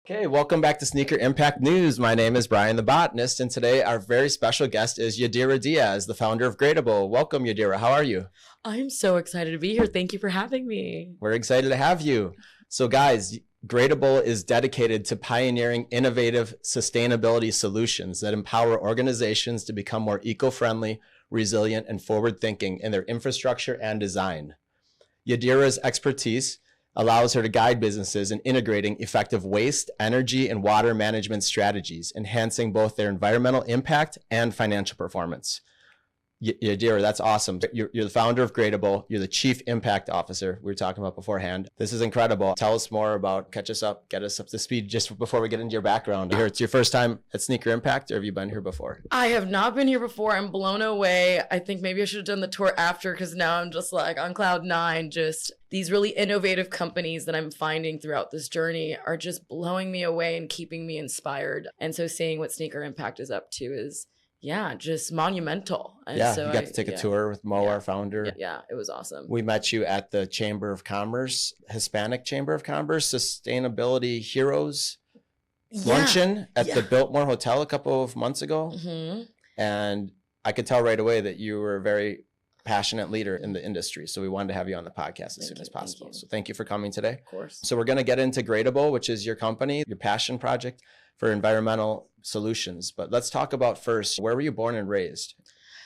Okay, welcome back to Sneaker Impact News. My name is Bryan the Botanist, and today our very special guest is Yadira Diaz, the founder of Gradible. Welcome, Yadira. How are you? I'm so excited to be here. Thank you for having me. We're excited to have you. So guys, Gradible is dedicated to pioneering innovative sustainability solutions that empower organizations to become more eco-friendly, resilient, and forward-thinking in their infrastructure and design. Yadira's expertise allows her to guide businesses in integrating effective waste, energy, and water management strategies, enhancing both their environmental impact and financial performance. Yadira, that's awesome. You're the founder of Gradible. You're the Chief Impact Officer we were talking about beforehand. This is incredible. Tell us more about, catch us up, get us up to speed just before we get into your background. It's your first time at Sneaker Impact, or have you been here before? I have not been here before. I'm blown away. I think maybe I should have done the tour after, because now I'm just like on cloud nine. Just these really innovative companies that I'm finding throughout this journey are just blowing me away and keeping me inspired. And so seeing what Sneaker Impact is up to is, yeah, just monumental. And so you got to take a tour with Mo, our founder. Yeah, it was awesome. We met you at the Chamber of Commerce, Hispanic Chamber of Commerce, Sustainability Heroes luncheon at the Biltmore Hotel a couple of months ago. And I could tell right away that you were a very passionate leader in the industry. So we wanted to have you on the podcast as soon as possible. So thank you for coming today. Of course. So we're going to get into Gradible, which is your company, your passion project for environmental solutions. But let's talk about first, where were you born and raised?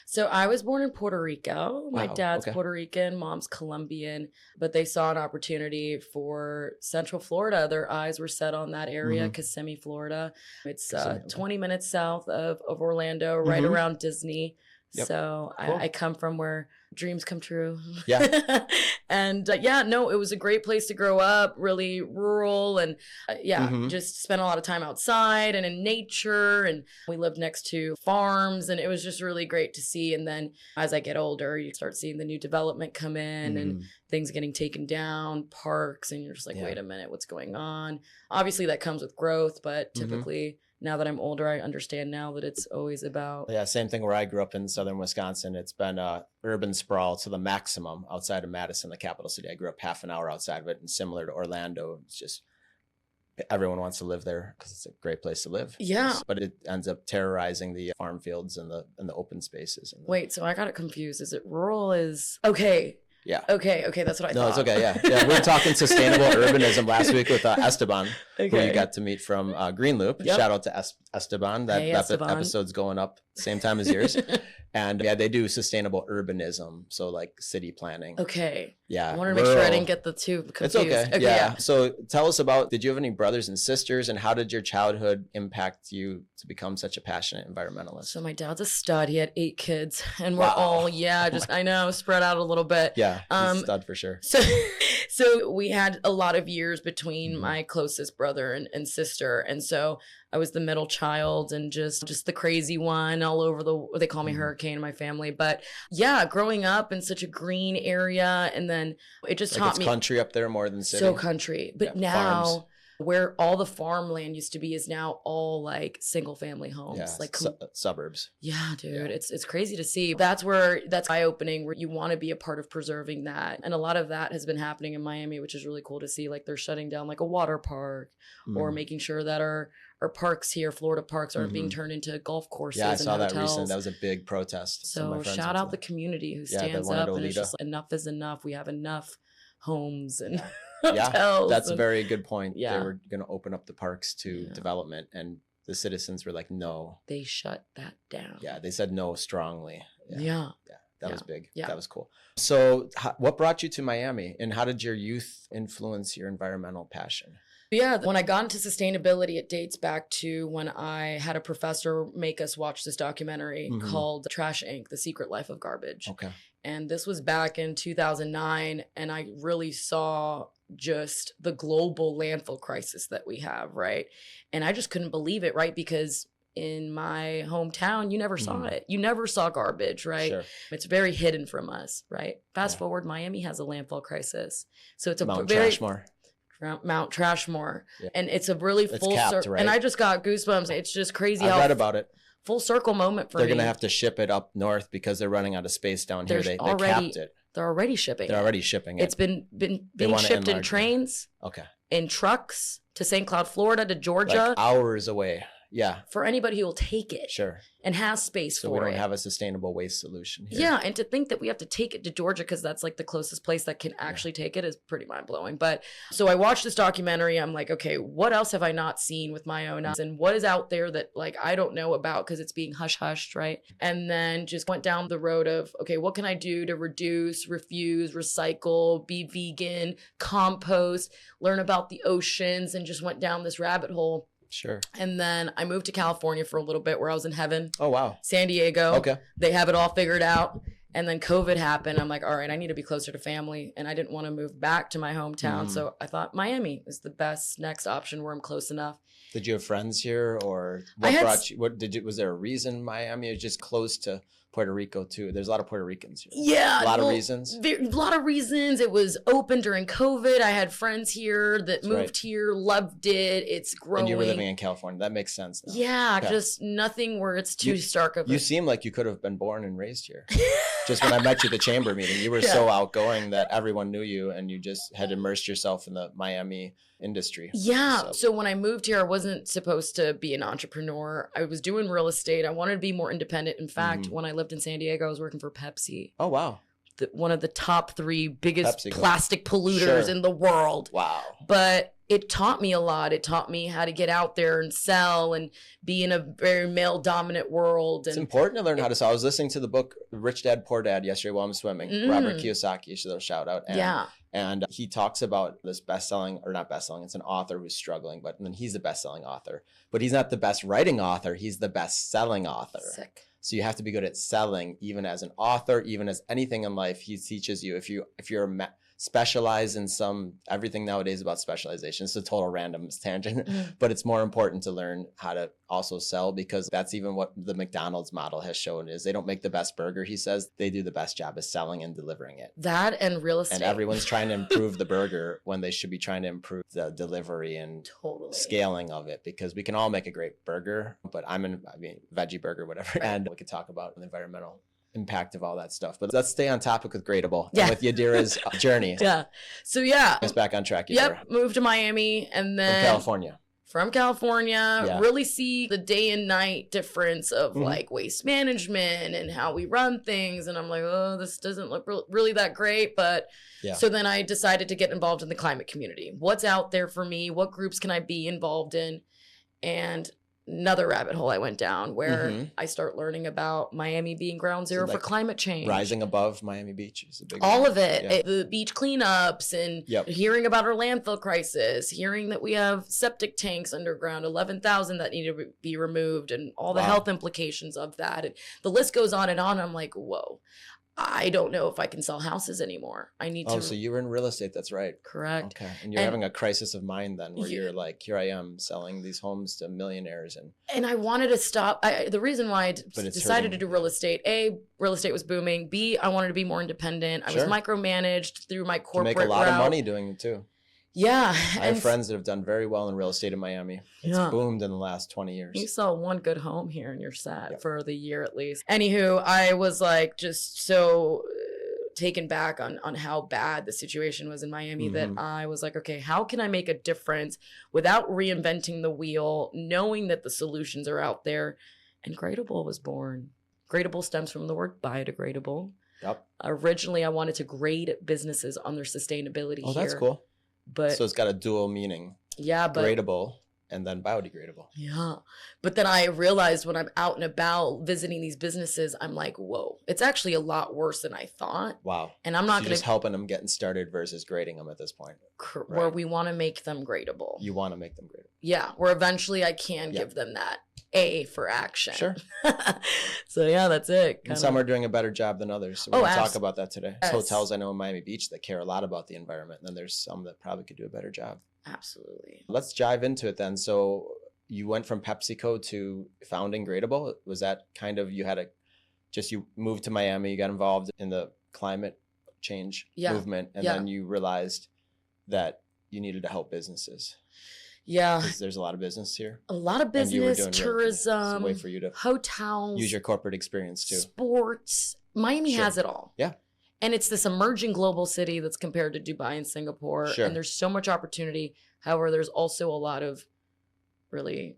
So I was born in Puerto Rico. My dad's okay. Puerto Rican, mom's Colombian, but they saw an opportunity for Central Florida. Their eyes were set on that area, Kissimmee, Florida. It's 20 minutes south of Orlando, right around Disney. Yep. So cool. I come from where dreams come true. Yeah. And it was a great place to grow up, really rural, and just spent a lot of time outside and in nature. And we lived next to farms, and it was just really great to see. And then as I get older, you start seeing the new development come in and things getting taken down, parks, and you're just like, wait a minute, what's going on? Obviously that comes with growth, but typically now that I'm older, I understand now that it's always about... Yeah, same thing where I grew up in southern Wisconsin. It's been urban sprawl to the maximum outside of Madison, the capital city. I grew up half an hour outside of it, and similar to Orlando, it's just everyone wants to live there because it's a great place to live. Yeah. But it ends up terrorizing the farm fields and the open spaces. Wait, so I got it confused. Is it rural is... Okay. Yeah. Okay, that's what I thought. No, it's okay, yeah. We were talking sustainable urbanism last week with Esteban, who you got to meet from Green Loop. Yep. Shout out to Esteban. That episode's going up same time as yours. And they do sustainable urbanism, so like city planning. Okay. Yeah. I wanted to make sure I didn't get the two confused. It's okay. Yeah. So tell us about, did you have any brothers and sisters, and how did your childhood impact you to become such a passionate environmentalist? So my dad's a stud. He had 8 kids, and we're all, I know, spread out a little bit. Yeah, he's a stud for sure. So we had a lot of years between my closest brother and sister. And so I was the middle child and just the crazy one all over they call me Hurricane in my family. But yeah, growing up in such a green area, and then it just taught me. It's country up there more than city. So country. But now farms. Where all the farmland used to be is now all like single family homes, like suburbs. Yeah, dude, it's crazy to see. That's eye opening, where you want to be a part of preserving that. And a lot of that has been happening in Miami, which is really cool to see. Like they're shutting down like a water park or making sure that our parks here, Florida parks, aren't being turned into golf courses. Yeah, I saw that recently. That was a big protest. So shout out the community who stands up and it's just like, enough is enough. We have enough homes and hotels. That's a very good point. Yeah. They were going to open up the parks to development, and the citizens were like, no. They shut that down. Yeah, they said no strongly. Yeah. That was big. Yeah. That was cool. So what brought you to Miami, and how did your youth influence your environmental passion? Yeah, when I got into sustainability, it dates back to when I had a professor make us watch this documentary called Trash Inc., The Secret Life of Garbage. Okay. And this was back in 2009, and I really saw just the global landfill crisis that we have, right? And I just couldn't believe it, right? Because in my hometown, you never saw it. You never saw garbage, right? Sure. It's very hidden from us, right? Fast forward, Miami has a landfill crisis. So it's a Mount very... Mount Trashmore. Yeah. And it's a really full circle. Right? And I just got goosebumps. It's just crazy I read about it. Full circle moment for me. They're going to have to ship it up north because they're running out of space down here. They capped it. They're already shipping it. They're already shipping it. It's been being shipped in trains. Okay. In trucks to St. Cloud, Florida, to Georgia. Like hours away. Yeah. For anybody who will take it. Sure. And has space so for it. So we don't have a sustainable waste solution here. Yeah, and to think that we have to take it to Georgia because that's like the closest place that can actually take it is pretty mind-blowing. But so I watched this documentary. I'm like, okay, what else have I not seen with my own eyes? And what is out there that like I don't know about because it's being hush-hushed, right? And then just went down the road of, okay, what can I do to reduce, refuse, recycle, be vegan, compost, learn about the oceans, and just went down this rabbit hole. Sure. And then I moved to California for a little bit where I was in heaven. Oh, wow. San Diego. Okay. They have it all figured out. And then COVID happened. I'm like, all right, I need to be closer to family. And I didn't want to move back to my hometown. So I thought Miami is the best next option where I'm close enough. Did you have friends here or was there a reason Miami is just close to Puerto Rico too? There's a lot of Puerto Ricans here. Yeah. A lot of reasons. A lot of reasons. It was open during COVID. I had friends here that moved here, loved it. It's growing. And you were living in California. That makes sense now. Yeah. Just nothing where it's too stark of You seem like you could have been born and raised here. Just when I met you at the chamber meeting, you were so outgoing that everyone knew you and you just had immersed yourself in the Miami industry. Yeah. So when I moved here, I wasn't supposed to be an entrepreneur. I was doing real estate. I wanted to be more independent. In fact, when I lived in San Diego, I was working for Pepsi. Oh, wow. One of the top 3 biggest PepsiCo. Plastic polluters in the world. Wow. But it taught me a lot. It taught me how to get out there and sell and be in a very male dominant world. And it's important to learn how to sell. I was listening to the book Rich Dad Poor Dad yesterday while I'm swimming. Robert Kiyosaki, so shout out. And he talks about this best-selling, or not best-selling, it's an author who's struggling, but then he's the best-selling author. But he's not the best writing author, he's the best-selling author. Sick. So you have to be good at selling, even as an author, even as anything in life. He teaches you, if you're specialized in everything nowadays about specialization. It's a total random tangent, but it's more important to learn how to also sell, because that's even what the McDonald's model has shown is they don't make the best burger. He says they do the best job of selling and delivering it. That and real estate. And everyone's trying to improve the burger when they should be trying to improve the delivery and scaling of it, because we can all make a great burger, but veggie burger, whatever. And we could talk about the environmental impact of all that stuff. But let's stay on topic with Gradible and with Yadira's journey. So Let's back on track, Yadira. Moved to Miami and then from California, really see the day and night difference of like waste management and how we run things. And I'm like, oh, this doesn't look really that great. But so then I decided to get involved in the climate community. What's out there for me? What groups can I be involved in? And another rabbit hole I went down where I start learning about Miami being ground zero for climate change. Rising above Miami Beach is a big all of it. The beach cleanups and hearing about our landfill crisis, hearing that we have septic tanks underground, 11,000 that need to be removed, and all the health implications of that. And the list goes on and on. I'm like, whoa. I don't know if I can sell houses anymore. I need to. Oh, so you were in real estate. That's right. Correct. Okay. And you're having a crisis of mind then, where you're like, here I am selling these homes to millionaires. And I wanted to stop. The reason why I decided to do real estate, A, real estate was booming. B, I wanted to be more independent. I was micromanaged through my corporate route. You make a lot of money doing it too. Yeah. I have friends that have done very well in real estate in Miami. It's boomed in the last 20 years. You sell one good home here and you're set for the year at least. Anywho, I was like just so taken back on how bad the situation was in Miami that I was like, okay, how can I make a difference without reinventing the wheel, knowing that the solutions are out there? And Gradible was born. Gradible stems from the word biodegradable. Yep. Originally, I wanted to grade businesses on their sustainability here. Oh, that's cool. But so it's got a dual meaning. Yeah, but Gradable and then biodegradable. Yeah. But then I realized when I'm out and about visiting these businesses, I'm like, whoa, it's actually a lot worse than I thought. Wow. And I'm not going to just helping them getting started versus grading them at this point. Where we want to make them gradable. You want to make them gradable. Yeah. Where eventually I can give them that A for action. Sure. So that's it. And some are doing a better job than others. So we're going to talk about that today. There's hotels I know in Miami Beach that care a lot about the environment. And then there's some that probably could do a better job. Absolutely. Let's dive into it then. So you went from PepsiCo to founding Gradible. Was that kind of, you moved to Miami, you got involved in the climate change movement, and then you realized that you needed to help businesses. Yeah. Because there's a lot of business here. A lot of business, tourism, it's a way for you to hotels. Use your corporate experience too. Sports. Miami has it all. Yeah. And it's this emerging global city that's compared to Dubai and Singapore. And there's so much opportunity. However, there's also a lot of really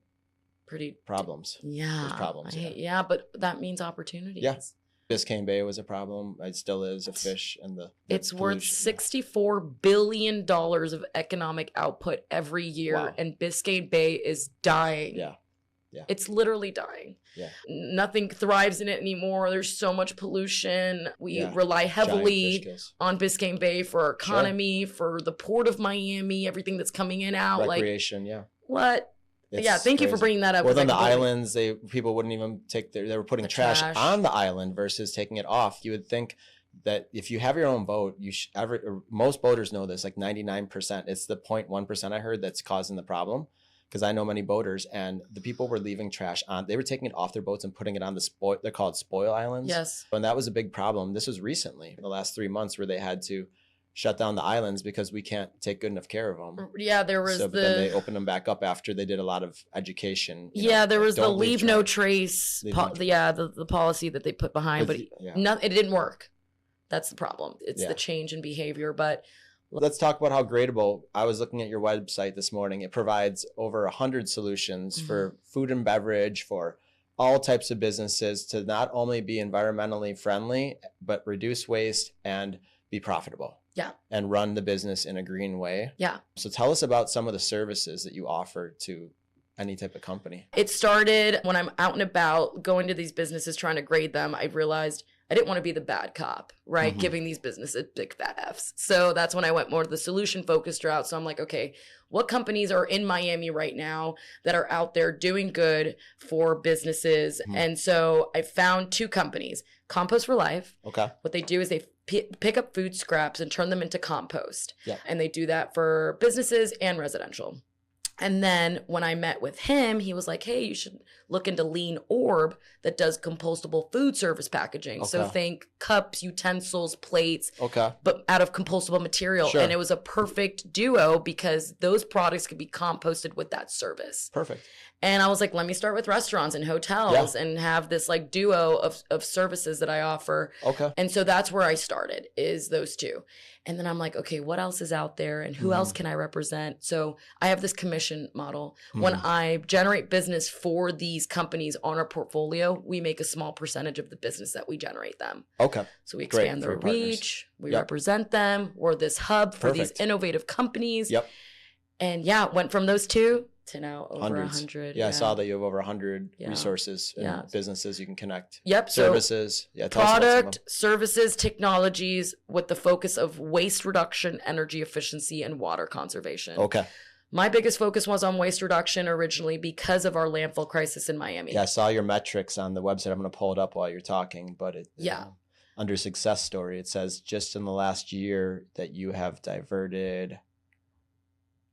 pretty Problems. Yeah. There's problems. Yeah, but that means opportunities. Yeah. Biscayne Bay was a problem. It still is. The fish and the it's worth pollution. $64 billion of economic output every year, Wow. and Biscayne Bay is dying. Yeah. Yeah. It's literally dying. Yeah. Nothing thrives in it anymore. There's so much pollution. We rely Giant fish heavily kills. on Biscayne Bay for our economy, for the port of Miami, everything that's coming in out. Recreation, What? It's thank you for crazy. bringing that up. Well, then the islands, people wouldn't even take they were putting The trash trash. on the island versus taking it off. You would think that if you have your own boat, most boaters know this, like 99%. It's the 0.1% I heard that's causing the problem. Because I know many boaters, and the people were leaving trash on. They were taking it off their boats and putting it on the spoil. They're called spoil islands. Yes. And that was a big problem. This was recently, in the last 3 months, where they had to shut down the islands because we can't take good enough care of them. Yeah, there was But then they opened them back up after they did a lot of education. There was the don't leave no trace. Leave no trace. The policy that they put behind, but it didn't work. That's the problem. It's the change in behavior. But let's talk about how Gradible. I was looking at your website this morning. It provides over 100 solutions for food and beverage, for all types of businesses to not only be environmentally friendly, but reduce waste and be profitable. Yeah. And run the business in a green way. Yeah. So tell us about some of the services that you offer to any type of company. It started when I'm out and about going to these businesses trying to grade them. I realized I didn't want to be the bad cop, right? Giving these businesses big fat Fs. So that's when I went more to the solution focused route. So I'm like, okay, what companies are in Miami right now that are out there doing good for businesses? And so I found 2 companies, Compost for Life. Okay. What they do is they pick up food scraps and turn them into compost. Yeah. And they do that for businesses and residential. And then when I met with him, he was like, hey, you should look into Lean Orb that does compostable food service packaging. So think cups, utensils, plates, but out of compostable material. Sure. And it was a perfect duo because those products could be composted with that service. Perfect. And I was like, let me start with restaurants and hotels and have this like duo of services that I offer. Okay. And so that's where I started, is those 2. And then I'm like, okay, what else is out there and who else can I represent? So I have this commission model. When I generate business for these companies on our portfolio, we make a small percentage of the business that we generate them. Okay. So we expand their reach, we represent them, we're this hub for these innovative companies. Yep. And went from those 2 to now over 100. Yeah, I saw that you have over 100 resources and businesses you can connect. Yep. Services. So product, services, technologies with the focus of waste reduction, energy efficiency, and water conservation. Okay. My biggest focus was on waste reduction originally because of our landfill crisis in Miami. Yeah, I saw your metrics on the website. I'm going to pull it up while you're talking, but under success story, it says just in the last year that you have diverted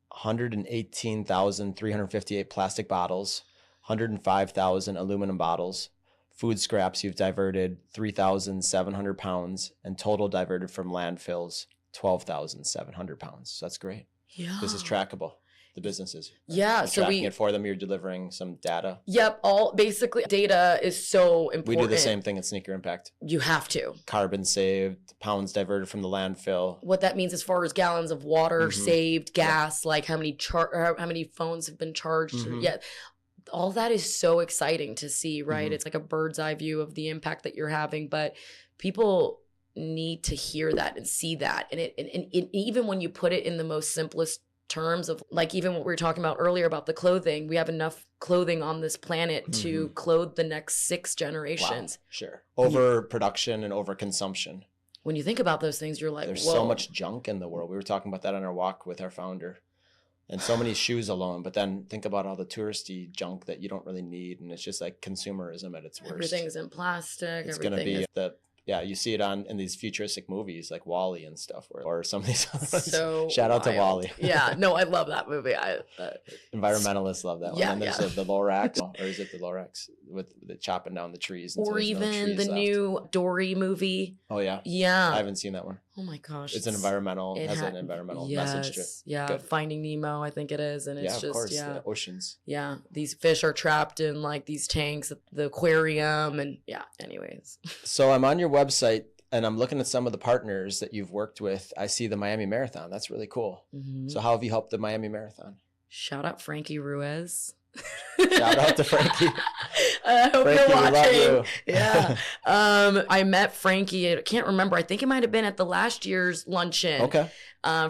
118,358 plastic bottles, 105,000 aluminum bottles. Food scraps, you've diverted 3,700 pounds, and total diverted from landfills, 12,700 pounds. So that's great. Yeah. This is trackable. The businesses. Yeah. You're tracking it for them. You're delivering some data. Yep. Basically data is so important. We do the same thing at Sneaker Impact. You have to. Carbon saved, pounds diverted from the landfill. What that means as far as gallons of water saved, gas, like how many phones have been charged. All that is so exciting to see, right? It's like a bird's eye view of the impact that you're having, but people need to hear that and see that. And even when you put it in the most simplest terms of, like, even what we were talking about earlier about the clothing, we have enough clothing on this planet to clothe the next 6 generations. Wow, sure. Overproduction and overconsumption. When you think about those things, you're like, there's whoa. So much junk in the world. We were talking about that on our walk with our founder. And so many shoes alone, but then think about all the touristy junk that you don't really need, and it's just like consumerism at its worst. Everything's in plastic. It's going to be you see it in these futuristic movies like WALL-E and stuff, or some of these other ones. Shout out to WALL-E. Yeah, no, I love that movie. Environmentalists love that one. Yeah, and there's the Lorax, or is it the Lorax with the chopping down the trees? Or even the new Dory movie. Oh yeah, yeah. I haven't seen that one. Oh my gosh, it's an environmental message to it. Yeah, good. Finding Nemo, I think it is, and it's of just course, the oceans. Yeah, these fish are trapped in like these tanks at the aquarium, and anyways. So I'm on your website. And I'm looking at some of the partners that you've worked with. I see the Miami Marathon. That's really cool. Mm-hmm. So how have you helped the Miami Marathon? Shout out Frankie Ruiz. Shout out to Frankie. I hope Frankie, you're watching. we love you. Yeah. I met Frankie. I can't remember. I think it might have been at the last year's luncheon. Okay.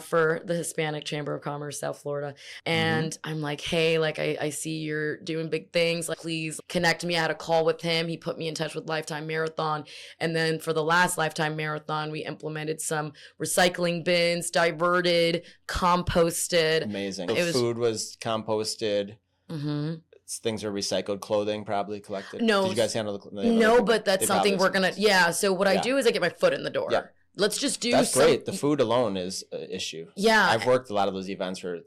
For the Hispanic Chamber of Commerce, South Florida. And I'm like, hey, like I see you're doing big things. Like, please connect me. I had a call with him. He put me in touch with Lifetime Marathon. And then for the last Lifetime Marathon, we implemented some recycling bins, diverted, composted. Amazing. The food was composted. Mm-hmm. Things are recycled, clothing probably collected. No. Did you guys handle the No, but that's something we're going to, yeah. So what I do is I get my foot in the door. Yeah. Let's just do That's great. The food alone is an issue. Yeah. I've worked a lot of those events where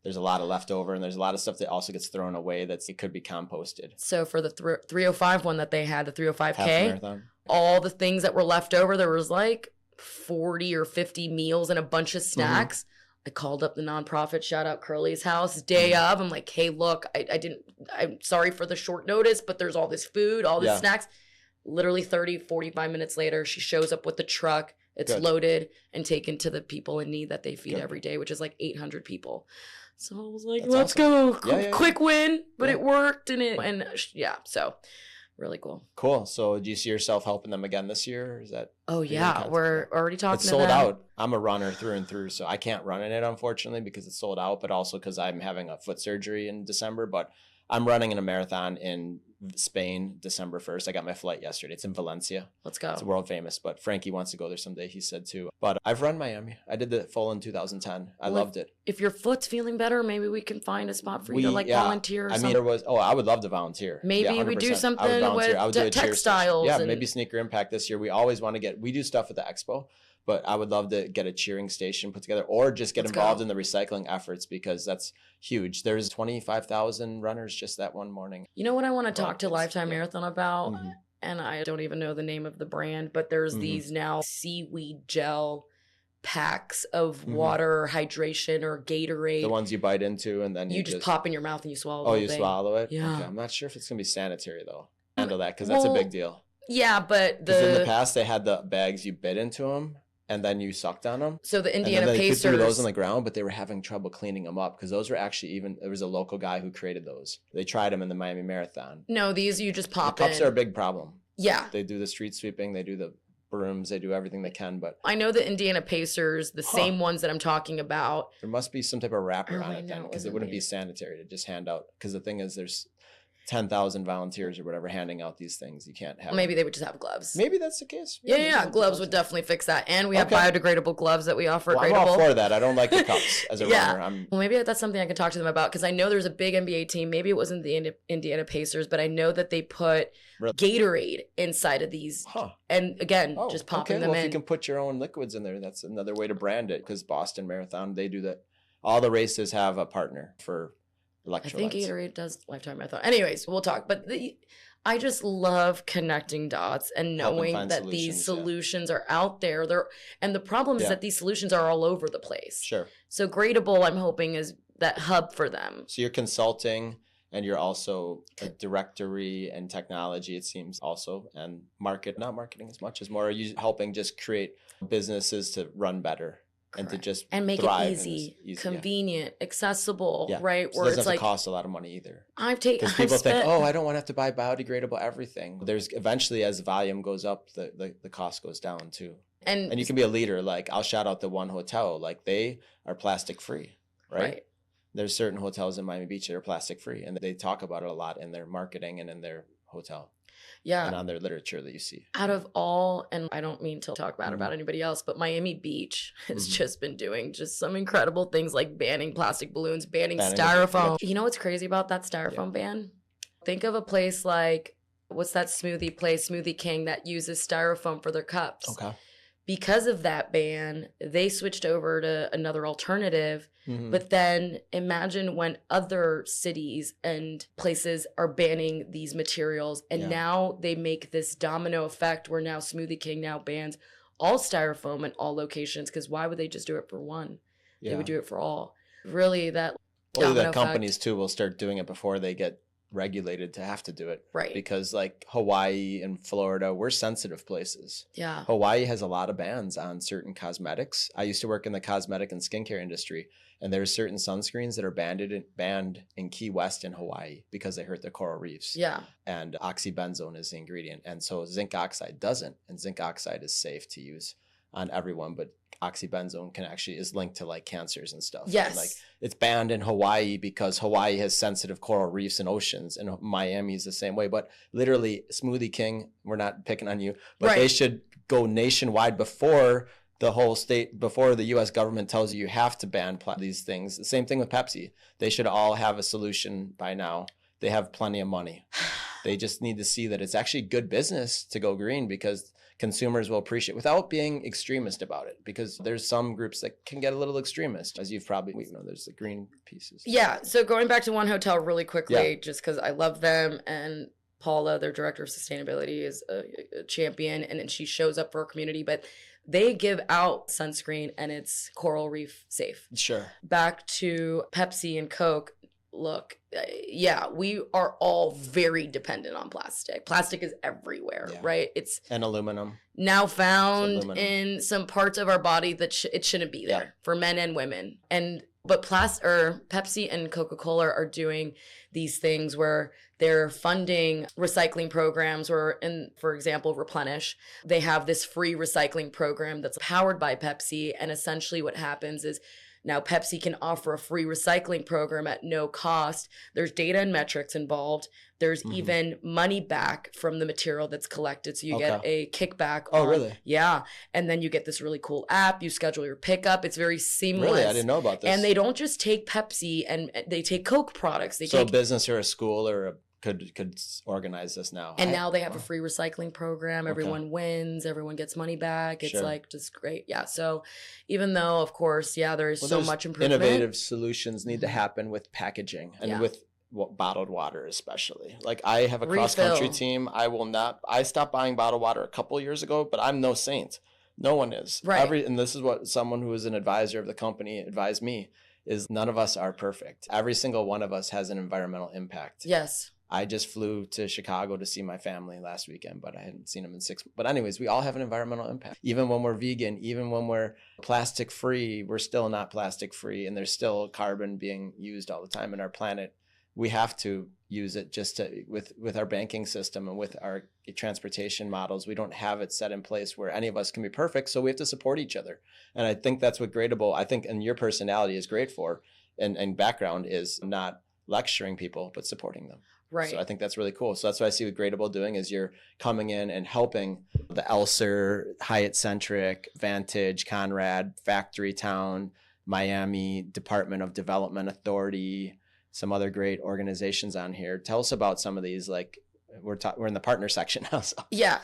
there's a lot of leftover and there's a lot of stuff that also gets thrown away it could be composted. So for the 305 one that they had, the 305K, Half-marathon. all the things that were left over, there was like 40 or 50 meals and a bunch of snacks. I called up the nonprofit, shout out Curly's House, day of. I'm like, hey, look, I'm sorry for the short notice, but there's all this food, all this snacks. Literally 30, 45 minutes later, she shows up with the truck. It's loaded and taken to the people in need that they feed every day, which is like 800 people. So I was like, let's go. Quick win, but it worked. So really cool. Cool. So do you see yourself helping them again this year? Or is that? Oh, yeah. We're already talking to them. It's sold out. I'm a runner through and through, so I can't run in it, unfortunately, because it's sold out, but also because I'm having a foot surgery in December. But I'm running in a marathon in Spain, December 1st. I got my flight yesterday. It's in Valencia. Let's go. It's world famous, but Frankie wants to go there someday, he said too. But I've run Miami. I did the full in 2010. I loved it. If your foot's feeling better, maybe we can find a spot for you to volunteer or something. I would love to volunteer. Maybe we do something with textiles. Yeah, maybe Sneaker Impact this year. We always want to we do stuff at the expo. But I would love to get a cheering station put together or just get involved in the recycling efforts because that's huge. There's 25,000 runners just that one morning. You know what I want to talk to Lifetime Marathon about? And I don't even know the name of the brand, but there's these now seaweed gel packs of water, hydration, or Gatorade. The ones you bite into and then you just pop in your mouth and you swallow it. Oh, you swallow it? Yeah. Okay. I'm not sure if it's going to be sanitary though. Handle that because that's a big deal. Yeah, but in the past they had the bags you bit into them. And then you sucked on them. So the Indiana Pacers threw those on the ground, but they were having trouble cleaning them up because those were actually there was a local guy who created those. They tried them in the Miami Marathon. No, these you just pop the cups are a big problem. Yeah. They do the street sweeping, they do the brooms, they do everything they can. But I know the Indiana Pacers, the same ones that I'm talking about. There must be some type of wrapper on it then because it wouldn't be sanitary to just hand out. Because the thing is, there's 10,000 volunteers or whatever handing out these things. You can't have. Maybe they would just have gloves. Maybe that's the case. Yeah. Gloves would definitely fix that. And we have biodegradable gloves that we offer at Gradable. I'm all for that. I don't like the cups as a runner. Well, maybe that's something I can talk to them about because I know there's a big NBA team. Maybe it wasn't the Indiana Pacers, but I know that they put Gatorade inside of these. And again, just popping them in. If you can put your own liquids in there, that's another way to brand it because Boston Marathon, they do that. All the races have a partner for electrolytes. I think Gatorade does Lifetime Marathon. Anyways, we'll talk. But I just love connecting dots and knowing that these solutions are out there. And the problem is that these solutions are all over the place. Sure. So Gradible, I'm hoping, is that hub for them. So you're consulting and you're also a directory and technology, it seems also, and not marketing as much as more. Are you helping just create businesses to run better? Correct. And to just make it easy, convenient, accessible, right? So it doesn't have to cost a lot of money either. Because people think, I don't want to have to buy biodegradable everything. There's eventually, as volume goes up, the cost goes down too. And you can be a leader. Like I'll shout out the one hotel, like they are plastic free, right? There's certain hotels in Miami Beach that are plastic free, and they talk about it a lot in their marketing and in their hotel. Yeah. And on their literature that you see. Out of all, and I don't mean to talk bad about anybody else, but Miami Beach has just been doing just some incredible things like banning plastic balloons, banning styrofoam. You know what's crazy about that styrofoam ban? Think of a place like, what's that smoothie place, Smoothie King, that uses styrofoam for their cups. Okay. Because of that ban, they switched over to another alternative. But then imagine when other cities and places are banning these materials and now they make this domino effect where now Smoothie King now bans all styrofoam in all locations because why would they just do it for one? They would do it for all. Really, that domino effect. Companies too will start doing it before they get regulated to have to do it. Right. Because like Hawaii and Florida, we're sensitive places. Yeah. Hawaii has a lot of bans on certain cosmetics. I used to work in the cosmetic and skincare industry, and there's certain sunscreens that are banned in Key West in Hawaii because they hurt the coral reefs. Yeah. And oxybenzone is the ingredient. And so zinc oxide doesn't. And zinc oxide is safe to use on everyone, but oxybenzone is linked to like cancers and stuff. Yes. And like it's banned in Hawaii because Hawaii has sensitive coral reefs and oceans, and Miami is the same way. But literally, Smoothie King, we're not picking on you, but they should go nationwide before the whole state, before the U.S. government tells you have to ban these things. The same thing with Pepsi. They should all have a solution by now. They have plenty of money. They just need to see that it's actually good business to go green, because consumers will appreciate without being extremist about it, because there's some groups that can get a little extremist, as you've probably, there's the green pieces. Yeah. So going back to one hotel really quickly, just because I love them, and Paula, their director of sustainability, is a champion, and then she shows up for her community, but they give out sunscreen and it's coral reef safe. Sure. Back to Pepsi and Coke. Look, we are all very dependent on plastic. Plastic is everywhere, right? And aluminum. Now found in some parts of our body that it shouldn't be there for men and women. But Pepsi and Coca-Cola are doing these things where they're funding recycling programs, or for example, Replenish. They have this free recycling program that's powered by Pepsi. And essentially what happens is, now Pepsi can offer a free recycling program at no cost. There's data and metrics involved. There's even money back from the material that's collected. So you get a kickback. Oh, really? Yeah. And then you get this really cool app. You schedule your pickup. It's very seamless. Really? I didn't know about this. And they don't just take Pepsi, and they take Coke products. So a business or a school could organize this now. And now they have a free recycling program. Everyone wins. Everyone gets money back. It's like just great. Yeah. So even though, of course, there's so much improvement. Innovative solutions need to happen with packaging and with bottled water, especially. Like I have a cross-country team. I stopped buying bottled water a couple years ago, but I'm no saint. No one is. Right. And this is what someone who is an advisor of the company advised me, is none of us are perfect. Every single one of us has an environmental impact. Yes. I just flew to Chicago to see my family last weekend, but I hadn't seen them in 6 months. But anyways, we all have an environmental impact. Even when we're vegan, even when we're plastic free, we're still not plastic free. And there's still carbon being used all the time in our planet. We have to use it with our banking system and with our transportation models. We don't have it set in place where any of us can be perfect. So we have to support each other. And I think that's what Gradible, and your personality is great for, and background is not lecturing people, but supporting them. Right. So I think that's really cool. So that's what I see what Gradible doing, is you're coming in and helping the Elser, Hyatt Centric, Vantage, Conrad, Factory Town, Miami Department of Development Authority, some other great organizations on here. Tell us about some of these. Like we're in the partner section now. So. Yeah.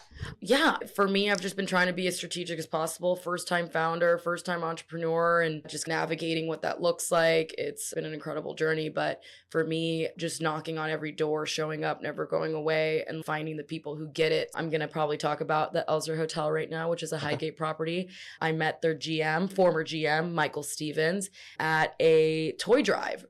For me, I've just been trying to be as strategic as possible. First-time founder, first-time entrepreneur, and just navigating what that looks like. It's been an incredible journey. But for me, just knocking on every door, showing up, never going away, and finding the people who get it. I'm going to probably talk about the Elser Hotel right now, which is a Highgate property. I met their former GM, Michael Stevens, at a toy drive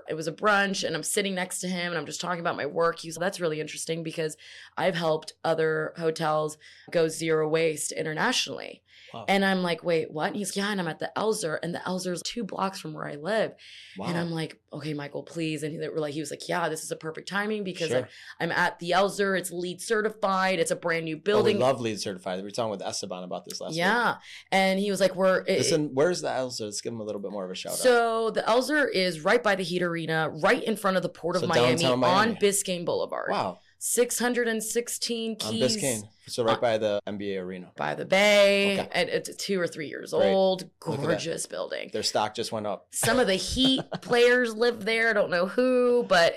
it was a brunch, and I'm sitting next to him and I'm just talking about my work. He's that's really interesting because I've helped other hotels go zero waste internationally. Wow. And I'm like, wait, what? And he's and I'm at the Elser, and the Elser's 2 blocks from where I live. Wow. And I'm like, okay, Michael, please. And he was like, this is a perfect timing because I'm at the Elser. It's LEED certified. It's a brand new building. We love LEED certified. We were talking with Esteban about this last week. And he was like, where's the Elser? Let's give him a little bit more of a shout out. So the Elser is right by the Heat Arena, right in front of the Port of Miami on Biscayne Boulevard. Wow. 616 keys. On Biscayne. So right by the NBA arena. By the bay. Okay. And it's 2 or 3 years old. Gorgeous building. Their stock just went up. Some of the Heat players live there. I don't know who, but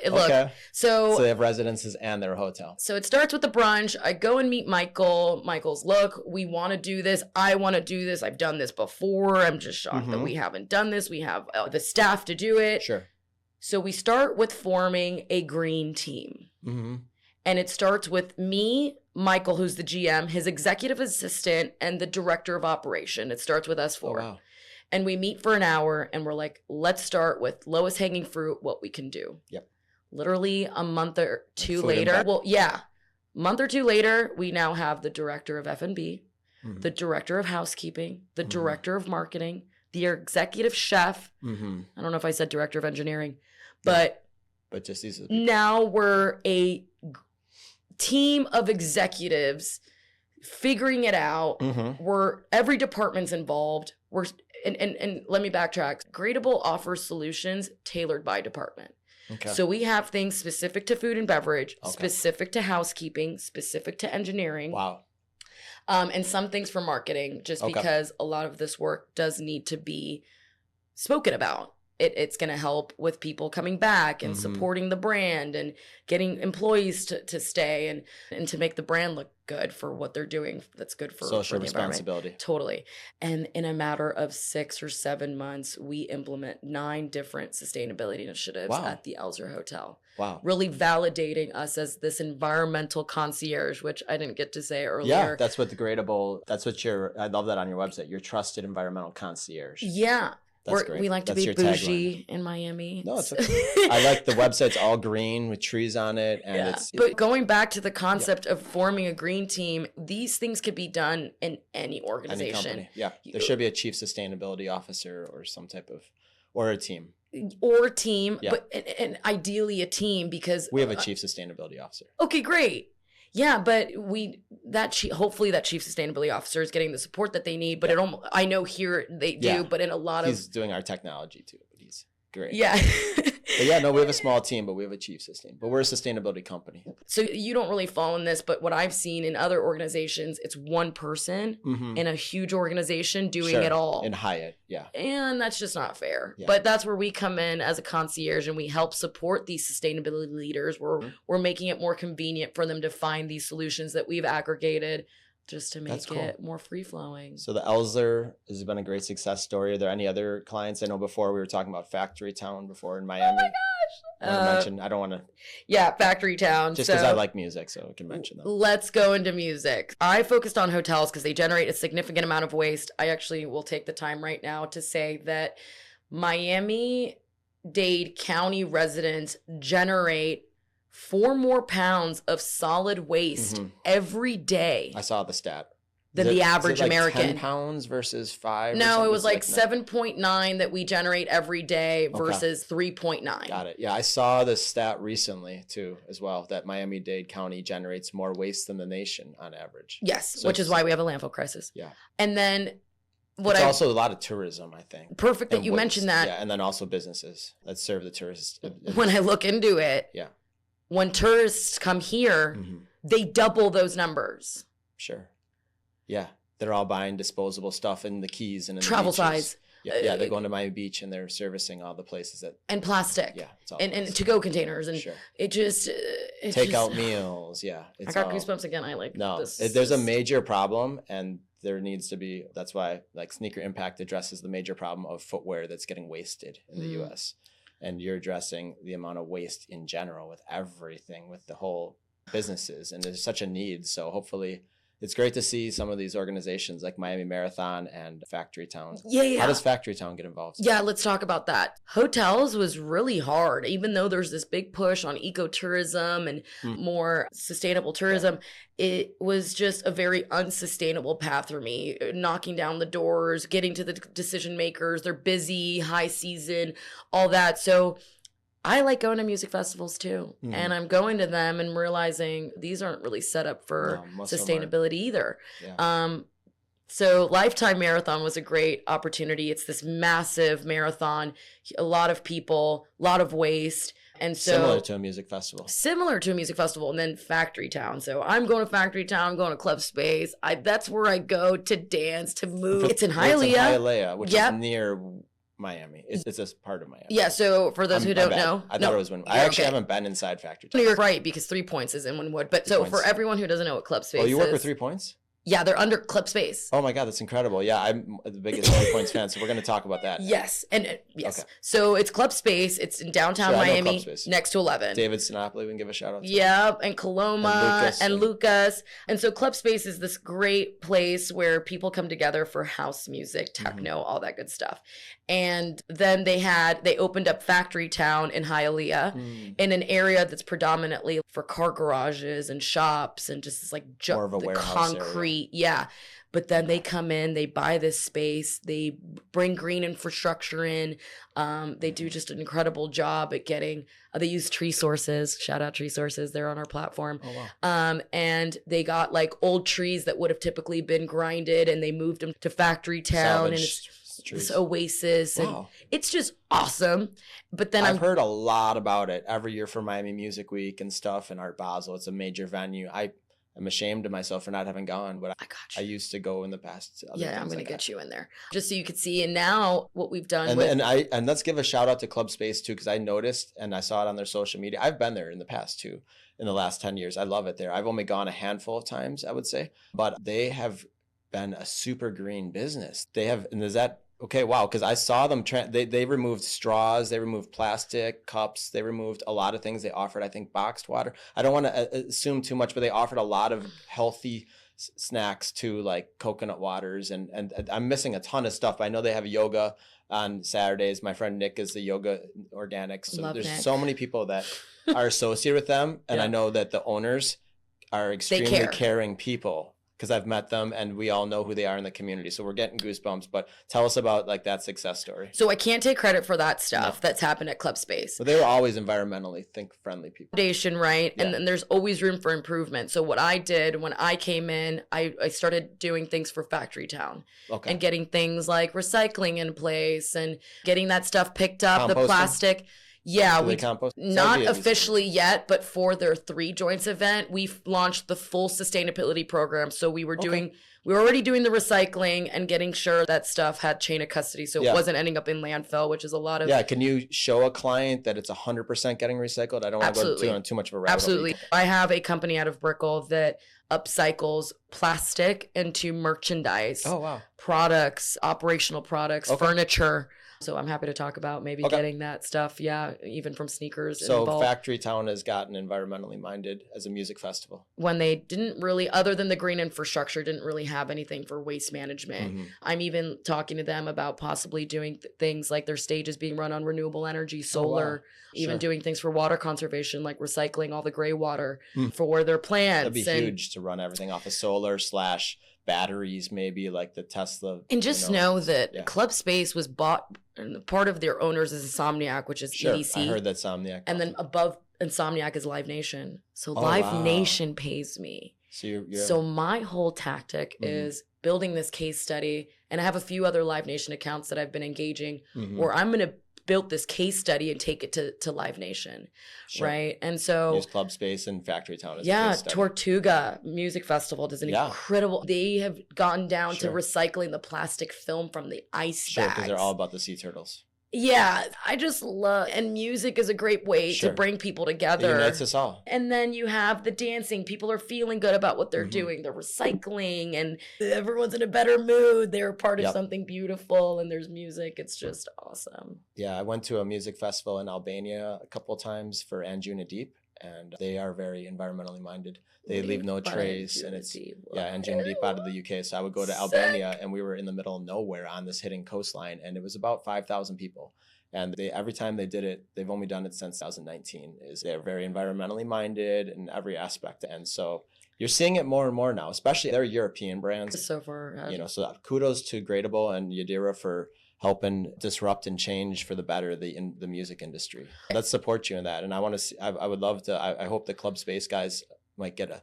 So they have residences and their hotel. So it starts with the brunch. I go and meet Michael. Michael's, look, we want to do this. I want to do this. I've done this before. I'm just shocked that we haven't done this. We have the staff to do it. Sure. So we start with forming a green team. Mm-hmm. And it starts with me, Michael, who's the GM, his executive assistant, and the director of operation. It starts with us 4. Oh, wow. And we meet for an hour, and we're like, let's start with lowest hanging fruit, what we can do. Yep. literally a month or two Food and later. bev- Well, yeah. Month or two later, we now have the director of F&B, Mhm. the director of housekeeping, the Mhm. director of marketing, the executive chef. Mhm. I don't know if I said director of engineering, Yeah. but just these are the people. now we're a team of executives figuring it out. Mhm. We're every department's involved. And let me backtrack. Gradible offers solutions tailored by department. Okay. So we have things specific to food and beverage, Okay. specific to housekeeping, specific to engineering, Wow. and some things for marketing, just Okay. because a lot of this work does need to be spoken about. It's going to help with people coming back and Mhm. supporting the brand and getting employees to stay and to make the brand look good for what they're doing. That's good for Social the environment. responsibility. Totally. And in a matter of 6 or 7 months, we implement 9 different sustainability initiatives Wow. at the Elzer Hotel, Wow. really validating us as this environmental concierge, which I didn't get to say earlier. Yeah, that's what the Gradable, that's what I love that on your website, your trusted environmental concierge. Yeah. That's great. We like to That's be your bougie in Miami. No, it's okay. I like the website's all green with trees on it. And But going back to the concept of forming a green team, these things could be done in any organization. Any company. Yeah. There should be a chief sustainability officer or some type of, or a team. Or a team, Yeah. but and ideally a team, because We have a chief sustainability officer. Okay, great. Yeah, but hopefully that chief sustainability officer is getting the support that they need. But I know here they do, Yeah. but in a lot He's of doing our technology too, but he's great. yeah. But yeah, no, we have a small team, but we have a chief sustain. But we're a sustainability company. So you don't really fall in this, but what I've seen in other organizations, it's one person Mhm. in a huge organization doing Sure. it all. In Hyatt, yeah. And that's just not fair. Yeah. But that's where we come in as a concierge and we help support these sustainability leaders. We're making it more convenient for them to find these solutions that we've aggregated just to make That's cool. it more free flowing. So the Elzer has been a great success story. Are there any other clients? I know before we were talking about Factory Town before in Miami. I don't want to, Yeah, Factory Town. just because I like music, so I can mention them. Let's go into music. I focused on hotels because they generate a significant amount of waste. I actually will take the time right now to say that Miami-Dade County residents generate 4 more pounds of solid waste Mhm. every day I saw the stat. than Is the it average like American. 10 pounds versus 5? or No, something? it was It's like 7.9 that we generate every day Okay. versus 3.9. Got it. Yeah, I saw this stat recently too, as well, that Miami-Dade County generates more waste than the nation on average. Yes, So which is it's- why we have a landfill crisis. Yeah. And then It's also a lot of tourism, I think. perfect that and you waste. mentioned that. Yeah, and then also businesses that serve the tourists. When I look into it, Yeah. when tourists come here, Mhm. they double those numbers. Sure. Yeah. They're all buying disposable stuff in the Keys and in Travel the beaches. size. Yeah, they're going to Miami Beach and they're servicing all the places that. And plastic. Yeah, it's all And plastic. to-go containers. And Sure. it just... Take out meals. Yeah. I It's got all, goosebumps again. I like No, this. there's a major problem, and there needs to be. That's why, like, Sneaker Impact addresses the major problem of footwear that's getting wasted in the U.S. And you're addressing the amount of waste in general with everything, with the whole businesses, and there's such a need. So hopefully, it's great to see some of these organizations like Miami Marathon and Factory Town. Yeah. How does Factory Town get involved? Yeah, let's talk about that. Hotels was really hard, even though there's this big push on ecotourism and more sustainable tourism. It was just a very unsustainable path for me. Knocking down the doors, getting to the decision makers. They're busy, high season, all that. So I like going to music festivals too. Mhm. And I'm going to them and realizing these aren't really set up for No, most of them aren't. sustainability either. Yeah. So Lifetime Marathon was a great opportunity. It's this massive marathon, a lot of people, a lot of waste. And so Similar to a music festival. Similar to a music festival, and then Factory Town. So I'm going to Factory Town, I'm going to Club Space. That's where I go to dance, to move. It's in Hialeah. Hialeah, which Yep. is near Miami. It's a part of Miami. Yeah, so for those who My don't bad. know. I thought it was Wynwood. I you're actually okay. haven't been inside Factory No, Town. you're right, because 3 Points is in Wynwood. But so for Points. everyone who doesn't know what Club Space Oh, is. you work with 3 Points? Yeah, they're under Club Space. Oh my God, that's incredible. Yeah, I'm the biggest 20 Points fan, so we're going to talk about that. Yes. And yes. Okay. So it's Club Space. It's in downtown Miami, next to 11. David Sinopoli, we can give a shout out to. Yep. And Coloma and Lucas. And so Club Space is this great place where people come together for house music, techno, all that good stuff. And then they opened up Factory Town in Hialeah in an area that's predominantly for car garages and shops and just this like more of a warehouse concrete area. Yeah. But then they come in, they buy this space, they bring green infrastructure in. They do just an incredible job at getting, they use Tree Sources. Shout out Tree Sources. They're on our platform. Oh, wow. And they got like old trees that would have typically been grinded and they moved them to Factory Town. And it's this oasis. Wow. And it's just awesome. But then I've heard a lot about it every year for Miami Music Week and stuff and Art Basel. It's a major venue. I'm ashamed of myself for not having gone, but I used to go in the past. Yeah, I'm going to get you in there just so you could see. And now what we've done and let's give a shout out to Club Space too, because I noticed and I saw it on their social media. I've been there in the past too, in the last 10 years. I love it there. I've only gone a handful of times, I would say, but they have been a super green business. They have, and is that okay? Wow, because I saw them. They removed straws, they removed plastic cups, they removed a lot of things. They offered, I think, boxed water. I don't want to assume too much, but they offered a lot of healthy snacks too, like coconut waters, and I'm missing a ton of stuff. But I know they have yoga on Saturdays. My friend Nick is the yoga organics. So Love there's Nick. So many people that are associated with them, and I know that the owners are extremely caring people, because I've met them and we all know who they are in the community. So we're getting goosebumps. But tell us about like that success story. So I can't take credit for that stuff that's happened at Club Space. But they were always environmentally friendly people. Foundation, right? Yeah. And then there's always room for improvement. So what I did when I came in, I started doing things for Factory Town and getting things like recycling in place and getting that stuff picked up, the plastic. Yeah, we not officially yet, but for their 3 Joints event, we launched the full sustainability program. So we were already doing the recycling and getting sure that stuff had chain of custody, so it wasn't ending up in landfill, which is a lot of. Yeah, can you show a client that it's 100% getting recycled? I don't want to go too much of a rabbit hole. Absolutely. I have a company out of Brickell that upcycles plastic into merchandise. Oh wow. Products, operational products, furniture. So I'm happy to talk about maybe getting that stuff, even from sneakers. So Factory Town has gotten environmentally minded as a music festival. When they didn't really, other than the green infrastructure, didn't really have anything for waste management. Mm-hmm. I'm even talking to them about possibly doing things like their stages being run on renewable energy, solar, even doing things for water conservation, like recycling all the gray water for their plants. That'd be huge to run everything off of solar / batteries, maybe like the Tesla. And just know that Club Space was bought, and part of their owners is Insomniac, which is EDC. I heard that Insomniac. And then above Insomniac is Live Nation. So Live Nation pays me. So my whole tactic is building this case study, and I have a few other Live Nation accounts that I've been engaging where I'm going to build this case study and take it to Live Nation, right? And so use Club Space and Factory Town as a case study. Tortuga Music Festival does an incredible. They have gotten down to recycling the plastic film from the ice bags. Because they're all about the sea turtles. Yeah, I just love, and music is a great way to bring people together. It unites us all. And then you have the dancing. People are feeling good about what they're doing. They're recycling, and everyone's in a better mood. They're part of something beautiful, and there's music. It's just awesome. Yeah, I went to a music festival in Albania a couple of times for Anjuna Deep, and they are very environmentally minded. They leave no trace, and it's Anjuna Deep out of the UK. So I would go to Albania, and we were in the middle of nowhere on this hidden coastline, and it was about 5,000 people. And every time they did it, they've only done it since 2019. They're very environmentally minded in every aspect, and so you're seeing it more and more now. Especially they're European brands. So far, so kudos to Gradible and Yadira for helping disrupt and change for the better the music industry. Let's support you in that. And I want to see, I would love to, I hope the Club Space guys might get a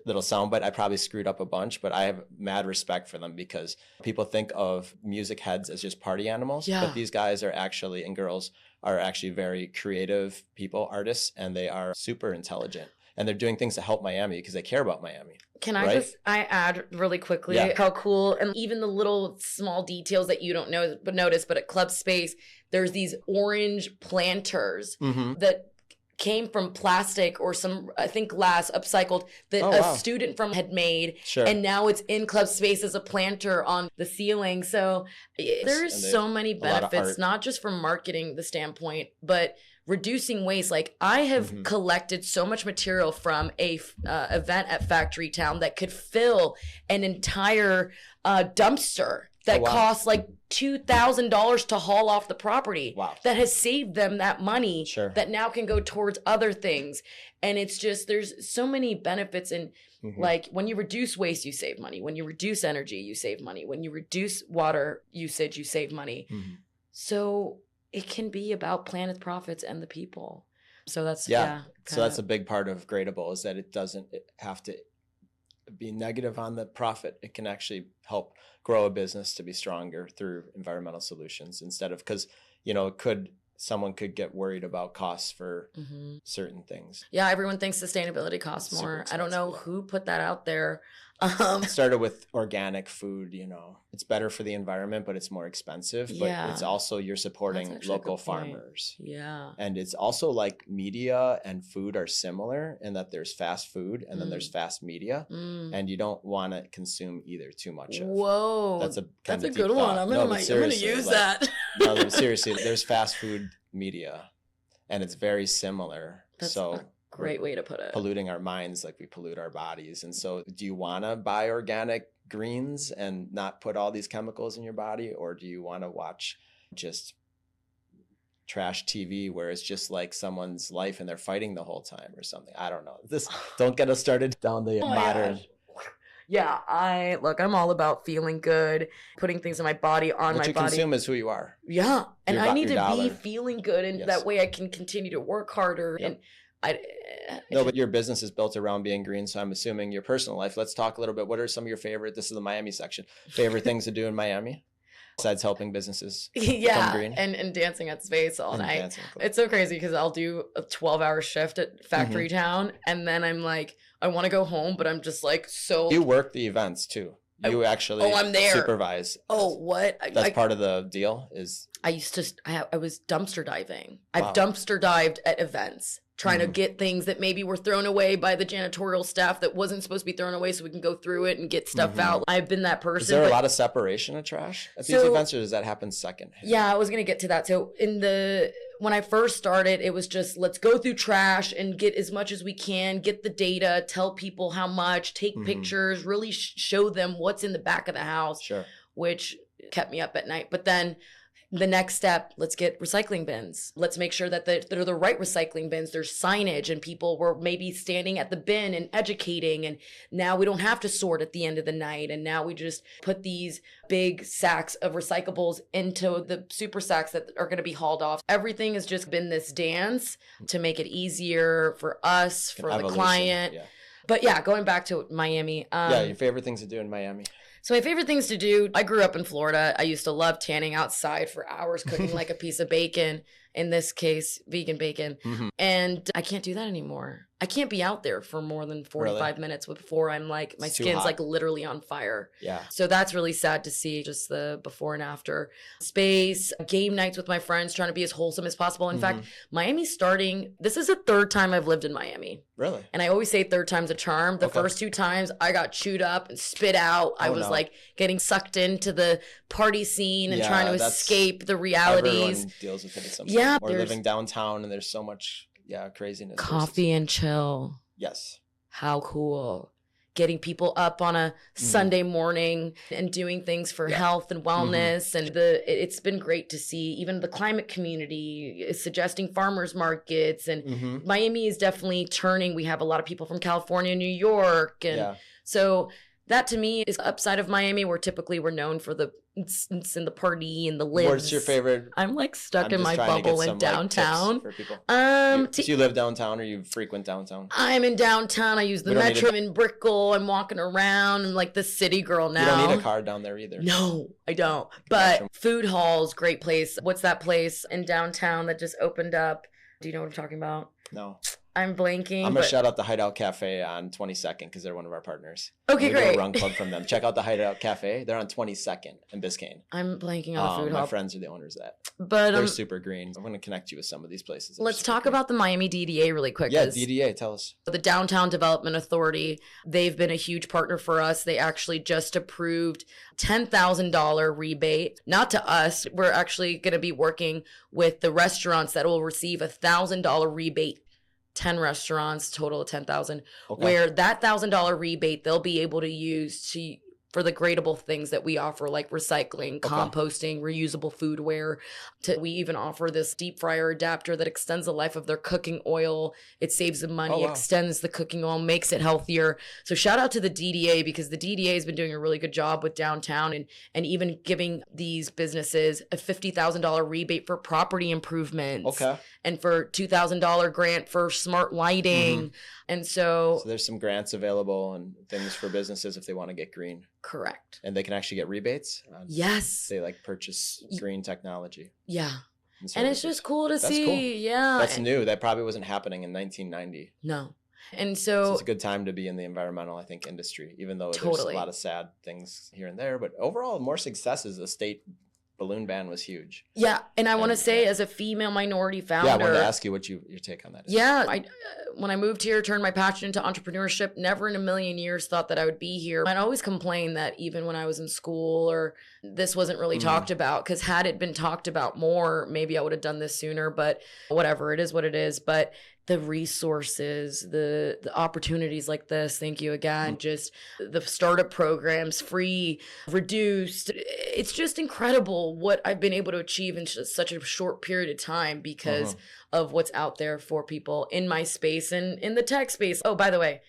little soundbite. I probably screwed up a bunch, but I have mad respect for them, because people think of music heads as just party animals, but these guys are actually, and girls are actually very creative people, artists, and they are super intelligent. And they're doing things to help Miami because they care about Miami. Can I I add really quickly how cool, and even the little small details that you don't know but notice, but at Club Space, there's these orange planters that came from plastic or some, I think, glass upcycled that a student from had made. Sure. And now it's in club space as a planter on the ceiling. So there's so many benefits, not just from marketing the standpoint, but reducing waste. Like I have collected so much material from a event at Factory Town that could fill an entire dumpster that costs like $2,000 to haul off the property. Wow. That has saved them that money that now can go towards other things. And it's just, there's so many benefits in like when you reduce waste, you save money. When you reduce energy, you save money. When you reduce water usage, you save money. So it can be about planet profits and the people. So that's, So that's a big part of Gradible, is that it doesn't have to be negative on the profit. It can actually help grow a business to be stronger through environmental solutions, instead of, because, you know, someone could get worried about costs for certain things. Yeah, everyone thinks sustainability costs more. I don't know who put that out there. It started with organic food, you know. It's better for the environment, but it's more expensive. But it's also, you're supporting local farmers. Yeah. And it's also like media and food are similar in that there's fast food and then there's fast media. And you don't want to consume either too much of. Whoa. That's a good one. I'm gonna use that. No, seriously, there's fast food media and it's very similar. That's great way to put it. Polluting our minds like we pollute our bodies. And so do you want to buy organic greens and not put all these chemicals in your body? Or do you want to watch just trash TV where it's just like someone's life and they're fighting the whole time or something? I don't know. Don't get us started down the modern. Yeah, I'm all about feeling good, putting things in my body, on my body. What you consume is who you are. Yeah, and I need to be feeling good, and that way I can continue to work harder. Yep. And No, but your business is built around being green, so I'm assuming your personal life. Let's talk a little bit. What are some of your favorite, this is the Miami section, favorite things to do in Miami besides helping businesses become green? And dancing at Space all night. It's so crazy because I'll do a 12-hour shift at Factory Town, and then I'm like, I want to go home, but I'm just like so. You work the events too. You actually I'm there. Supervise. Oh, what? That's part of the deal is. I was dumpster diving. I've dumpster dived at events, trying to get things that maybe were thrown away by the janitorial staff that wasn't supposed to be thrown away so we can go through it and get stuff out. I've been that person. Is there a lot of separation of trash at these events, or does that happen second? Yeah, I was going to get to that. So when I first started, it was just, let's go through trash and get as much as we can, get the data, tell people how much, take pictures, really show them what's in the back of the house, which kept me up at night. But then the next step, let's get recycling bins. Let's make sure that they're the right recycling bins. There's signage and people were maybe standing at the bin and educating. And now we don't have to sort at the end of the night. And now we just put these big sacks of recyclables into the super sacks that are going to be hauled off. Everything has just been this dance to make it easier for us, for the client. Yeah. But yeah, going back to Miami. Your favorite things to do in Miami. So my favorite things to do, I grew up in Florida. I used to love tanning outside for hours, cooking like a piece of bacon, in this case, vegan bacon. And I can't do that anymore. I can't be out there for more than 45 minutes before I'm like, my skin's like literally on fire. Yeah. So that's really sad to see, just the before and after. Space, game nights with my friends, trying to be as wholesome as possible. In fact, Miami's starting, this is the third time I've lived in Miami. Really? And I always say third time's a charm. The first two times I got chewed up and spit out. I was like getting sucked into the party scene and trying to escape the realities. Everyone deals with it at some point. Yeah. Or living downtown and there's so much craziness. Coffee and chill. Yes. How cool. Getting people up on a Sunday morning and doing things for health and wellness. And it's been great to see. Even the climate community is suggesting farmers markets. And Miami is definitely turning. We have a lot of people from California, New York. And so that to me is the upside of Miami, where typically we're known for the and the party and the lives. What's your favorite? I'm like stuck in my bubble in downtown. Like, for people. Do you live downtown or you frequent downtown? I'm in downtown. I use the metro in Brickell. I'm walking around. I'm like the city girl now. You don't need a car down there either. No, I don't. But Food Hall's great place. What's that place in downtown that just opened up? Do you know what I'm talking about? No. I'm blanking. I'm going to shout out the Hideout Cafe on 22nd because they're one of our partners. Okay, we great. do a run club from them. Check out the Hideout Cafe. They're on 22nd in Biscayne. I'm blanking on the food My hall. friends are the owners of that. But they're super green. I'm going to connect you with some of these places. Let's talk about the Miami DDA really quick. Yeah, DDA, tell us. The Downtown Development Authority, they've been a huge partner for us. They actually just approved $10,000 rebate. Not to us. We're actually going to be working with the restaurants that will receive $1,000 rebate. 10 restaurants, total of 10,000, where that $1,000 rebate they'll be able to use for the gradable things that we offer, like recycling, composting, reusable foodware. We even offer this deep fryer adapter that extends the life of their cooking oil. It saves them money, extends the cooking oil, makes it healthier. So shout out to the DDA, because the DDA has been doing a really good job with downtown and even giving these businesses a $50,000 rebate for property improvements. And for $2,000 grant for smart lighting. And so there's some grants available and things for businesses if they want to get green. Correct. And they can actually get rebates. Yes. They purchase green technology. Yeah. And it's just cool to see. Cool. Yeah. That's new. That probably wasn't happening in 1990. No. And so it's a good time to be in the environmental, I think, industry, even though there's a lot of sad things here and there. But overall, more successes. The state balloon ban was huge. Yeah. And I want to say, as a female minority founder. Yeah, I wanted to ask you what your take on that is. Yeah. When I moved here, turned my passion into entrepreneurship, never in a million years thought that I would be here. I'd always complain that even when I was in school, or this wasn't really talked about, because had it been talked about more, maybe I would have done this sooner. But whatever, it is what it is. But the resources, the opportunities like this, thank you again, just the startup programs, free, reduced. It's just incredible what I've been able to achieve in just such a short period of time because of what's out there for people in my space and in the tech space. Oh, by the way,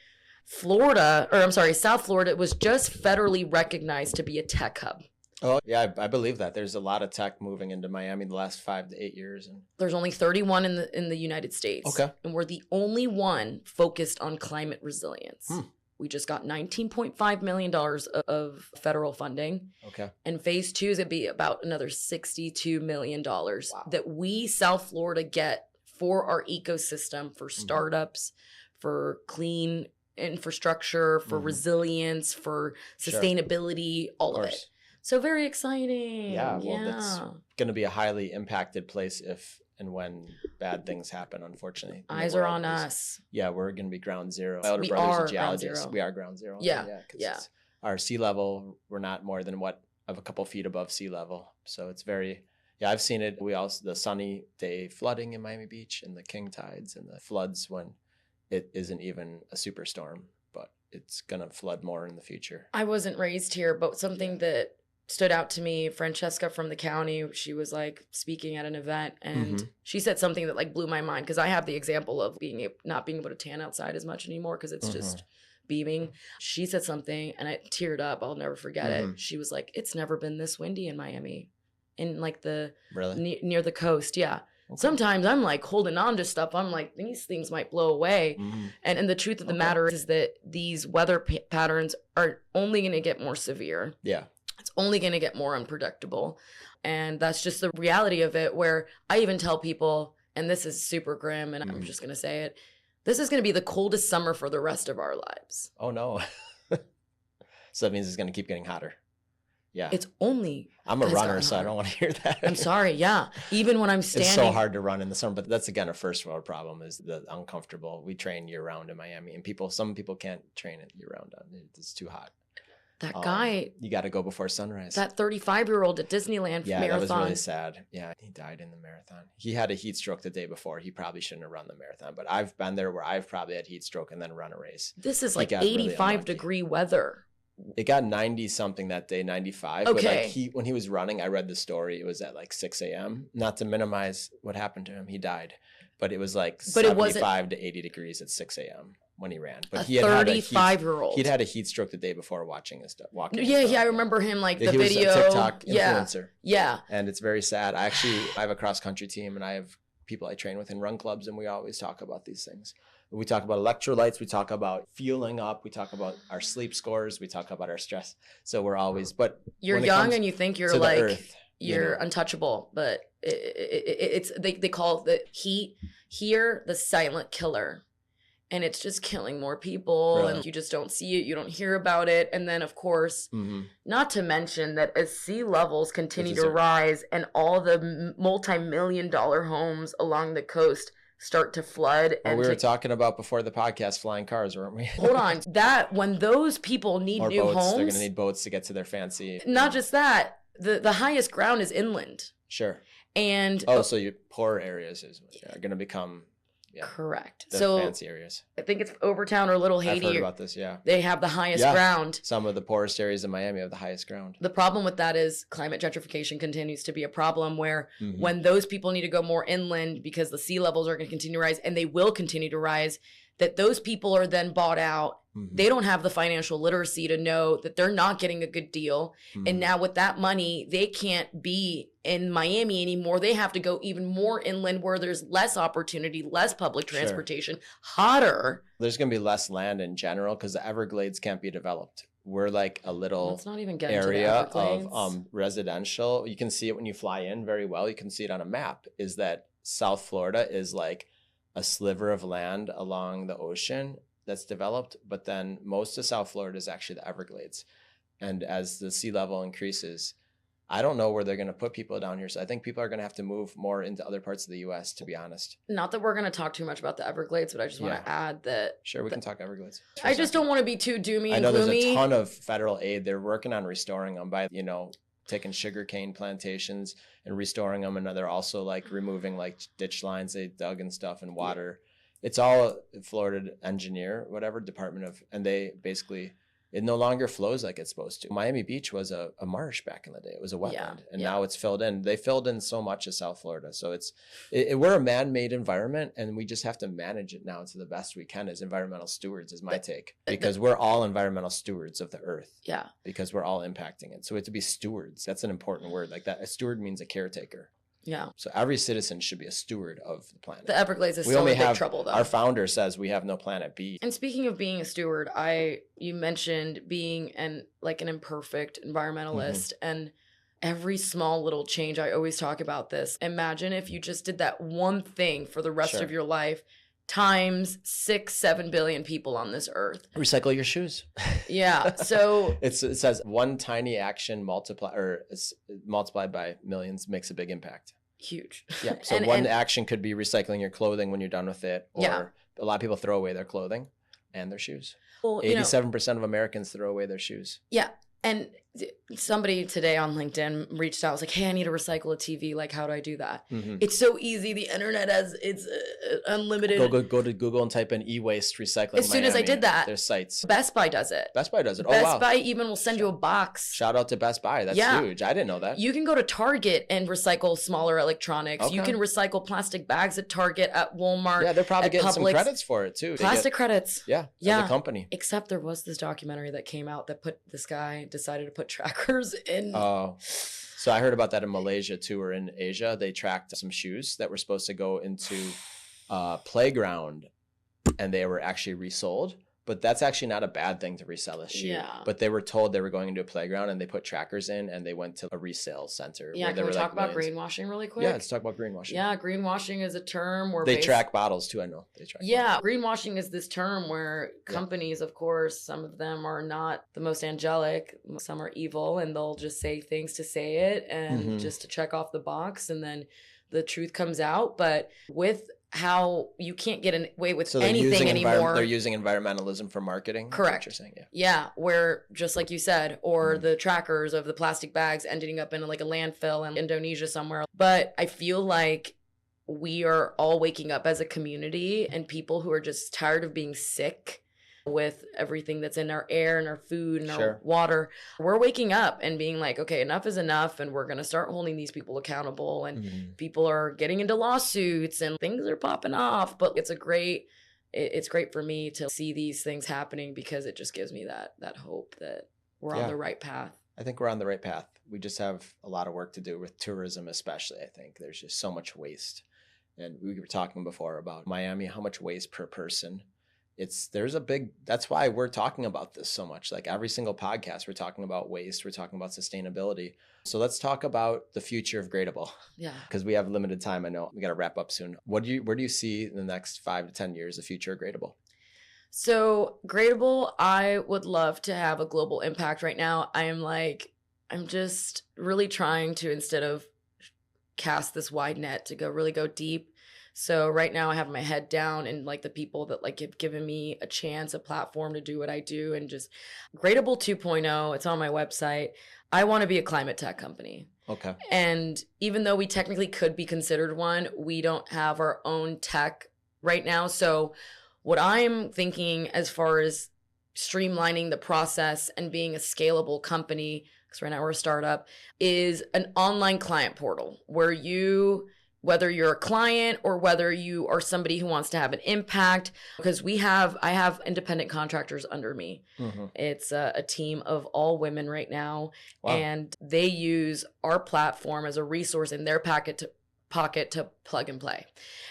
South Florida was just federally recognized to be a tech hub. Oh, yeah, I believe that. There's a lot of tech moving into Miami the last 5 to 8 years. And there's only 31 in the United States. Okay. And we're the only one focused on climate resilience. We just got $19.5 million of federal funding. Okay. And phase 2 is going to be about another $62 million that we, South Florida, get for our ecosystem, for startups, for clean infrastructure, for resilience, for sustainability, all of it. So very exciting. Yeah, well, that's going to be a highly impacted place if and when bad things happen, unfortunately. Eyes are on us. Yeah, we're going to be ground zero. My older brother's a geologist. We are ground zero. Yeah. Our sea level, we're not more than of a couple feet above sea level. So it's very, I've seen it. The sunny day flooding in Miami Beach and the king tides and the floods when it isn't even a superstorm, but it's going to flood more in the future. I wasn't raised here, but something that stood out to me, Francesca from the county, she was like speaking at an event and she said something that like blew my mind, because I have the example of not being able to tan outside as much anymore because it's just beaming. She said something and I teared up. I'll never forget it. She was like, it's never been this windy in Miami, in like near the coast. Yeah. Okay. Sometimes I'm like holding on to stuff. I'm like, these things might blow away. And the truth of the matter is that these weather patterns are only going to get more severe. Yeah. It's only going to get more unpredictable. And that's just the reality of it, where I even tell people, and this is super grim, and I'm just going to say it, this is going to be the coldest summer for the rest of our lives. Oh, no. So that means it's going to keep getting hotter. Yeah. I'm a runner, so I don't want to hear that. I'm sorry. Yeah. Even when I'm standing. It's so hard to run in the summer, but that's again a first world problem, is the uncomfortable. We train year round in Miami, and some people can't train it year round. It's too hot. That guy. You got to go before sunrise. That 35-year-old at Disneyland marathon. That was really sad. Yeah, he died in the marathon. He had a heat stroke the day before. He probably shouldn't have run the marathon, but I've been there where I've probably had heat stroke and then run a race. This is like 85-degree weather. It got 90 something that day, 95. Okay. But when he was running, I read the story. It was at like 6 a.m. Not to minimize what happened to him. He died. But it was like 75 to 80 degrees at 6 a.m. when he ran. But he had 35-year-old. He'd had a heat stroke the day before watching his stuff. Yeah, I remember him, like the video. He was a TikTok influencer. Yeah. And it's very sad. I have a cross-country team, and I have people I train with in run clubs, and we always talk about these things. We talk about electrolytes. We talk about fueling up. We talk about our sleep scores. We talk about our stress. So we're always, but you're young and you think you're like, earth, you're untouchable, but they call the heat here the silent killer. and it's just killing more people. Really? And you just don't see it. You don't hear about it. And then, of course, not to mention that as sea levels continue to rise and all the multi-million-dollar homes along the coast start to flood. Well, we were talking about before the podcast flying cars, weren't we? Hold on. That when those people need or new boats, homes. they're going to need boats to get to their fancy. Not just that. The highest ground is inland. Sure. And so your poor areas are going to become correct. The so fancy areas. I think it's Overtown or Little Haiti. I've heard about this, yeah. They have the highest ground. Some of the poorest areas in Miami have the highest ground. The problem with that is climate gentrification continues to be a problem where when those people need to go more inland because the sea levels are going to continue to rise, and they will continue to rise, that those people are then bought out. They don't have the financial literacy to know that they're not getting a good deal. And now with that money, they can't be in Miami anymore. They have to go even more inland where there's less opportunity, less public transportation, hotter. There's going to be less land in general because the Everglades can't be developed. We're like a little not even area of residential. You can see it when you fly in very well. You can see it on a map, is that South Florida is like a sliver of land along the ocean that's developed, but then most of South Florida is actually the Everglades. And as the sea level increases, I don't know where they're going to put people down here. So I think people are going to have to move more into other parts of the U.S., to be honest. Not that we're going to talk too much about the Everglades, but I just want to add that. Sure, we can talk Everglades. I just don't want to be too doomy and gloomy. I know there's a ton of federal aid. They're working on restoring them by, taking sugarcane plantations and restoring them. And they're also like removing like ditch lines they dug and stuff and water. It's all Florida engineer, whatever department of, and they basically, it no longer flows like it's supposed to. Miami Beach was a marsh back in the day. It was a wetland, and now it's filled in. They filled in so much of South Florida. So we're a man-made environment, and we just have to manage it now to the best we can as environmental stewards, is my take. Because we're all environmental stewards of the earth. Yeah. Because we're all impacting it. So we have to be stewards. That's an important word. Like that, a steward means a caretaker. Yeah. So every citizen should be a steward of the planet. The Everglades is still in big trouble, though. Our founder says we have no planet B. And speaking of being a steward, you mentioned being an imperfect environmentalist, and every small little change. I always talk about this. Imagine if you just did that one thing for the rest of your life, times 6-7 billion people on this earth. Recycle your shoes. Yeah. So it says one tiny action multiplied by millions makes a big impact. Huge. Yeah. So one action could be recycling your clothing when you're done with it. Or a lot of people throw away their clothing and their shoes. Well, 87% of Americans throw away their shoes. Yeah. And somebody today on LinkedIn reached out, was like, hey, I need to recycle a TV. Like, how do I do that? It's so easy. The internet it's unlimited. Go to Google and type in e-waste recycling. As soon as I did that, there's sites. Best Buy does it. Best Buy does it. Best Buy even will send you a box. Shout out to Best Buy. That's huge. I didn't know that. You can go to Target and recycle smaller electronics. Okay. You can recycle plastic bags at Target, at Walmart. Yeah, they're probably getting some credits for it too. Plastic credits. Yeah. As a company. Except there was this documentary that came out that this guy decided to put trackers in. Oh, so I heard about that in Malaysia too, or in Asia. They tracked some shoes that were supposed to go into a playground, and they were actually resold. But that's actually not a bad thing to resell a shoe. Yeah. But they were told they were going into a playground, and they put trackers in, and they went to a resale center. Yeah, can we talk about greenwashing really quick? Yeah, let's talk about greenwashing. Yeah, greenwashing is a term where they track bottles too. I know they track. Yeah, bottles. Greenwashing is this term where companies, of course, some of them are not the most angelic, some are evil, and they'll just say things to say it and just to check off the box, and then the truth comes out. But with how you can't get away with anything anymore. They're using environmentalism for marketing. Correct. You're saying, yeah, where just like you said, or the trackers of the plastic bags ending up in like a landfill in Indonesia somewhere. But I feel like we are all waking up as a community, and people who are just tired of being sick with everything that's in our air and our food and our water. We're waking up and being like, okay, enough is enough, and we're going to start holding these people accountable, and people are getting into lawsuits and things are popping off. But it's great for me to see these things happening, because it just gives me that hope that we're on the right path. I think we're on the right path. We just have a lot of work to do with tourism, especially. I think there's just so much waste. And we were talking before about Miami, how much waste per person. That's why we're talking about this so much. Like every single podcast, we're talking about waste, we're talking about sustainability. So let's talk about the future of Gradible. Yeah. Because we have limited time. I know we got to wrap up soon. Where do you see in the next 5 to 10 years the future of Gradible? So Gradable, I would love to have a global impact right now. I'm just really trying to, instead of cast this wide net, to really go deep. So right now I have my head down, and like the people that like have given me a chance, a platform to do what I do, and just Gradable 2.0, it's on my website. I want to be a climate tech company. Okay. And even though we technically could be considered one, we don't have our own tech right now. So what I'm thinking as far as streamlining the process and being a scalable company, because right now we're a startup, is an online client portal where you, whether you're a client or whether you are somebody who wants to have an impact, because I have independent contractors under me. Mm-hmm. It's a team of all women right now. Wow. And they use our platform as a resource in their pocket to plug and play.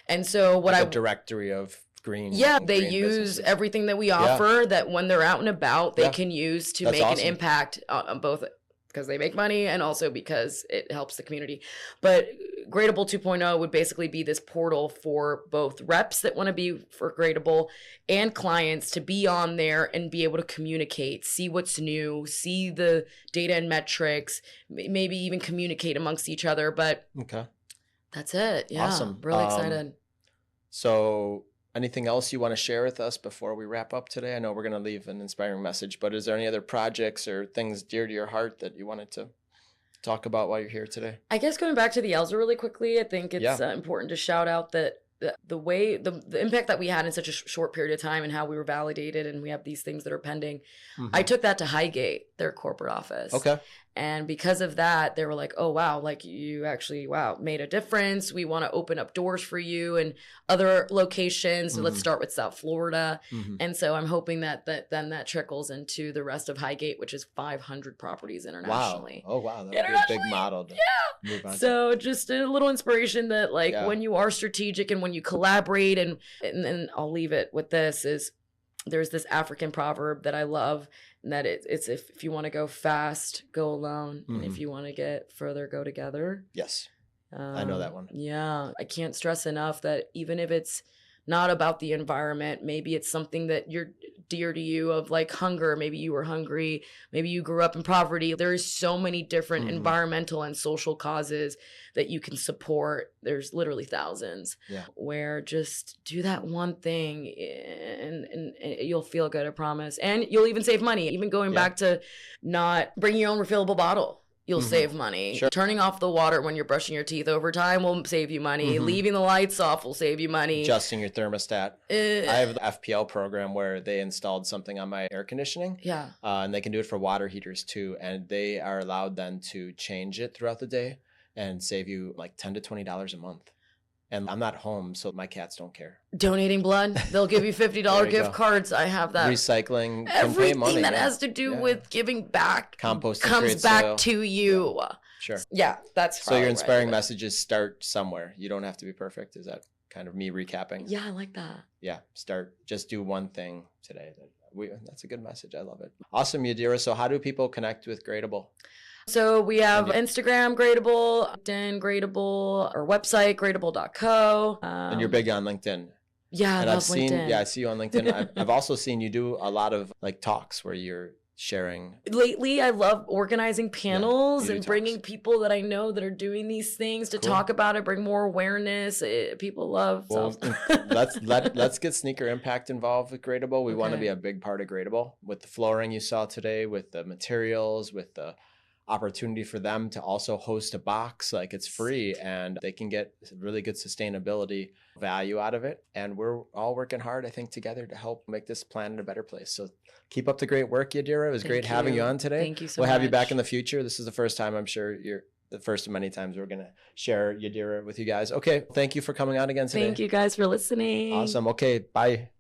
And so what like a directory of green. Yeah, they green use businesses. Everything that we offer that when they're out and about, they can use to make awesome. an impact on both, because they make money and also because it helps the community. But Gradable 2.0 would basically be this portal for both reps that want to be for Gradable and clients to be on there and be able to communicate, see what's new, see the data and metrics, maybe even communicate amongst each other. But okay, that's it. Yeah, awesome. Really excited. So anything else you want to share with us before we wrap up today? I know we're going to leave an inspiring message, but is there any other projects or things dear to your heart that you wanted to talk about while you're here today? I guess going back to the ELSA really quickly, I think it's important to shout out that the impact that we had in such a short period of time and how we were validated and we have these things that are pending. Mm-hmm. I took that to Highgate, their corporate office. Okay. And because of that, they were like, oh, wow, like you actually, made a difference. We want to open up doors for you and other locations. So let's start with South Florida. Mm-hmm. And so I'm hoping that then that trickles into the rest of Highgate, which is 500 properties internationally. Wow. Oh, wow. That would be a big model to move on so just a little inspiration that when you are strategic and when you collaborate, and I'll leave it with this, is there's this African proverb that I love, and that it's if you want to go fast, go alone. Mm-hmm. And if you want to get further, go together. Yes. I know that one. Yeah. I can't stress enough that even if it's not about the environment, maybe it's something that you're dear to you, of like hunger. Maybe you were hungry. Maybe you grew up in poverty. There's so many different environmental and social causes that you can support. There's literally thousands where just do that one thing and you'll feel good, I promise. And you'll even save money. Even going back to not bringing your own refillable bottle. You'll save money. Sure. Turning off the water when you're brushing your teeth over time will save you money. Leaving the lights off will save you money. Adjusting your thermostat. I have the FPL program where they installed something on my air conditioning. Yeah. And they can do it for water heaters too. And they are allowed then to change it throughout the day and save you like $10 to $20 a month. And I'm not home, so my cats don't care. Donating blood, they'll give you $50 gift cards. I have that. Recycling, everything can pay money, that has to do with giving back, composting comes back to you. Yeah. Sure. Yeah, that's so your inspiring messages start somewhere. You don't have to be perfect. Is that kind of me recapping? Yeah, I like that. Yeah, just do one thing today. That's a good message. I love it. Awesome, Yadira. So how do people connect with Gradible? So we have Instagram, Gradable, LinkedIn, Gradable, our website, gradable.co. And you're big on LinkedIn. Yeah, and I love LinkedIn. Yeah, I see you on LinkedIn. I've also seen you do a lot of like talks where you're sharing. Lately, I love organizing panels and bringing people that I know that are doing these things to talk about it, bring more awareness. People love. Well, let's get Sneaker Impact involved with Gradable. We want to be a big part of Gradable with the flooring you saw today, with the materials, with the opportunity for them to also host a box. Like, it's free and they can get really good sustainability value out of it. And we're all working hard, I think, together to help make this planet a better place. So keep up the great work, Yadira. It was great having you on today. Thank you so much. We'll have you back in the future. This is the first time, I'm sure you're the first of many times we're going to share Yadira with you guys. Okay. Thank you for coming on again today. Thank you guys for listening. Awesome. Okay. Bye.